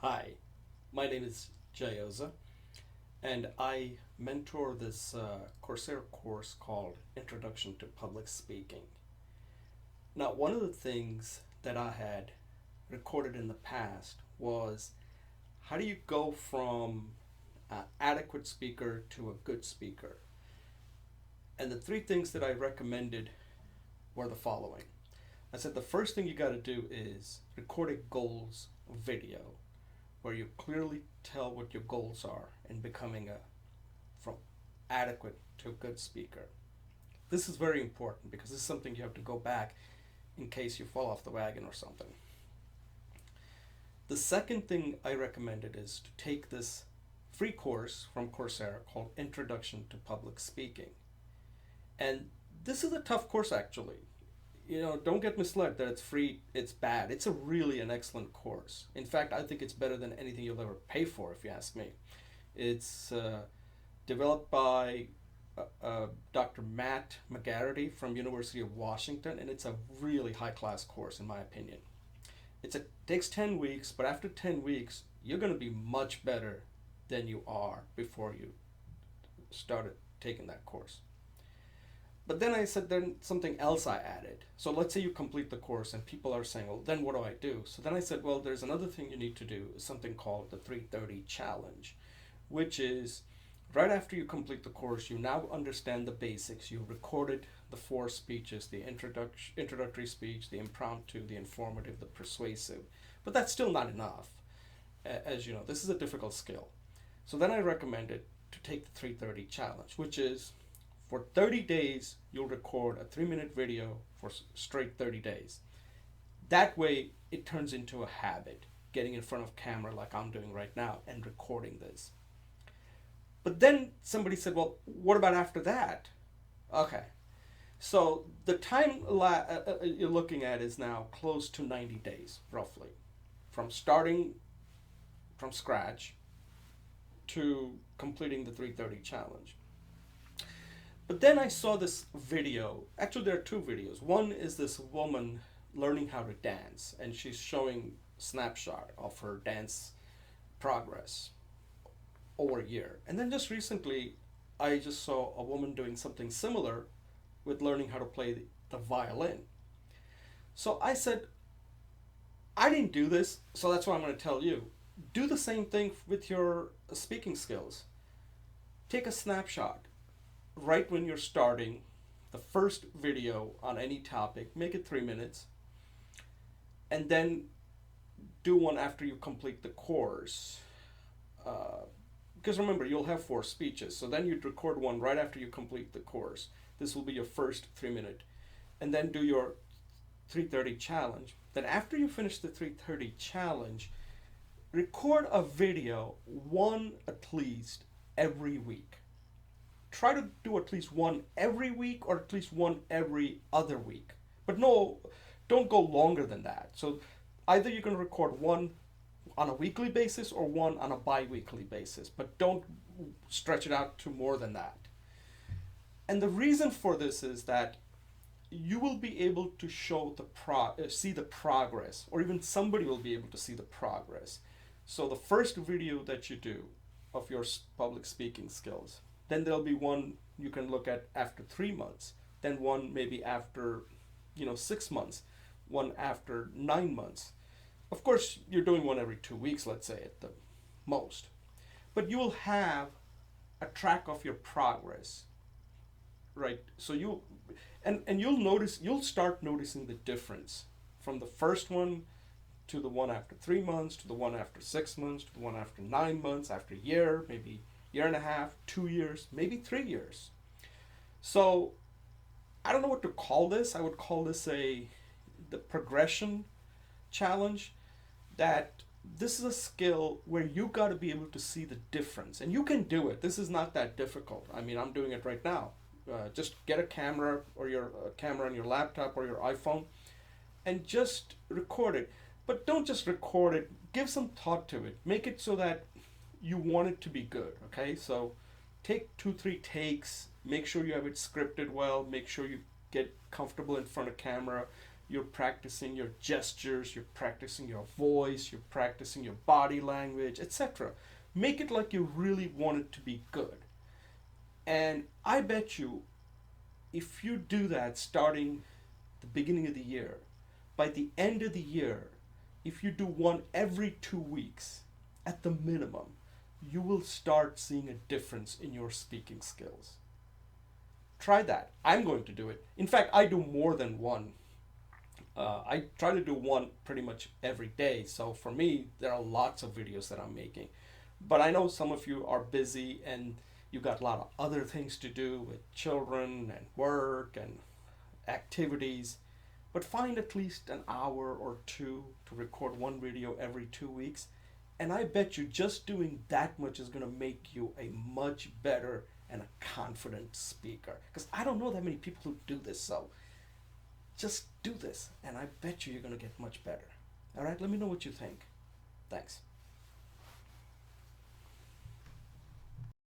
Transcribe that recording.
Hi, my name is Jayoza, and I mentor this Coursera course called Introduction to Public Speaking. Now, one of the things that I had recorded in the past was how do you go from an adequate speaker to a good speaker? And the three things that I recommended were the following. I said the first thing you got to do is record a goals video where you clearly tell what your goals are in becoming a from adequate to a good speaker. This is very important because this is something you have to go back in case you fall off the wagon or something. The second thing I recommended is to take this free course from Coursera called Introduction to Public Speaking. And this is a tough course actually. Don't get misled that it's free, it's bad. It's an excellent course. In fact, I think it's better than anything you'll ever pay for, if you ask me. It's developed by Dr. Matt McGarity from University of Washington, and it's a really high-class course, in my opinion. It takes 10 weeks, but after 10 weeks, you're going to be much better than you are before you started taking that course. But then I said, then something else I added. So let's say you complete the course and people are saying, well, then what do I do? So then I said, well, there's another thing you need to do, something called the 330 challenge, which is right after you complete the course, you now understand the basics. You recorded the four speeches, the introductory speech, the impromptu, the informative, the persuasive. But that's still not enough. As you know, this is a difficult skill. So then I recommended to take the 330 challenge, which is for 30 days, you'll record a 3-minute video for straight 30 days. That way, it turns into a habit, getting in front of camera like I'm doing right now and recording this. But then somebody said, well, what about after that? Okay. So the time you're looking at is now close to 90 days, roughly, from starting from scratch to completing the 330 challenge. But then I saw this video. Actually, there are two videos. One is this woman learning how to dance, and she's showing a snapshot of her dance progress over a year. And then just recently, I just saw a woman doing something similar with learning how to play the violin. So I said, I didn't do this, so that's what I'm going to tell you. Do the same thing with your speaking skills. Take a snapshot right when you're starting the first video on any topic, make it 3 minutes, and then do one after you complete the course. Because remember, you'll have 4 speeches, so then you'd record one right after you complete the course. This will be your first 3-minute, and then do your 330 challenge. Then after you finish the 330 challenge, record a video, one at least every week. Try to do at least one every week or at least one every other week. But no, don't go longer than that. So either you can record one on a weekly basis or one on a bi-weekly basis, but don't stretch it out to more than that. And the reason for this is that you will be able to show see the progress, or even somebody will be able to see the progress. So the first video that you do of your public speaking skills, then there'll be one you can look at after 3 months, then one maybe after 6 months, one after 9 months. Of course, you're doing one every 2 weeks, let's say at the most. But you will have a track of your progress, right? So you'll start noticing the difference from the first one to the one after 3 months, to the one after 6 months, to the one after 9 months, after a year, maybe year and a half, 2 years, maybe 3 years. So I don't know what to call this. I would call this the progression challenge. That this is a skill where you got to be able to see the difference, and you can do it. This is not that difficult. I mean, I'm doing it right now. Just get a camera or your camera on your laptop or your iPhone, and just record it. But don't just record it. Give some thought to it. Make it so that you want it to be good. Okay, so take 2-3 takes. Make sure you have it scripted well. Make sure you get comfortable in front of camera. you're practicing your gestures, you're practicing your voice, you're practicing your body language, etc. Make it like you really want it to be good. And I bet you, if you do that starting the beginning of the year, by the end of the year, if you do one every 2 weeks, at the minimum, you will start seeing a difference in your speaking skills. Try that. I'm going to do it. In fact, I do more than one. I try to do one pretty much every day. So for me, there are lots of videos that I'm making. But I know some of you are busy and you got a lot of other things to do with children and work and activities. But find at least an hour or two to record one video every 2 weeks. And I bet you just doing that much is going to make you a much better and a confident speaker. Because I don't know that many people who do this. So just do this, and I bet you you're going to get much better. All right, let me know what you think. Thanks.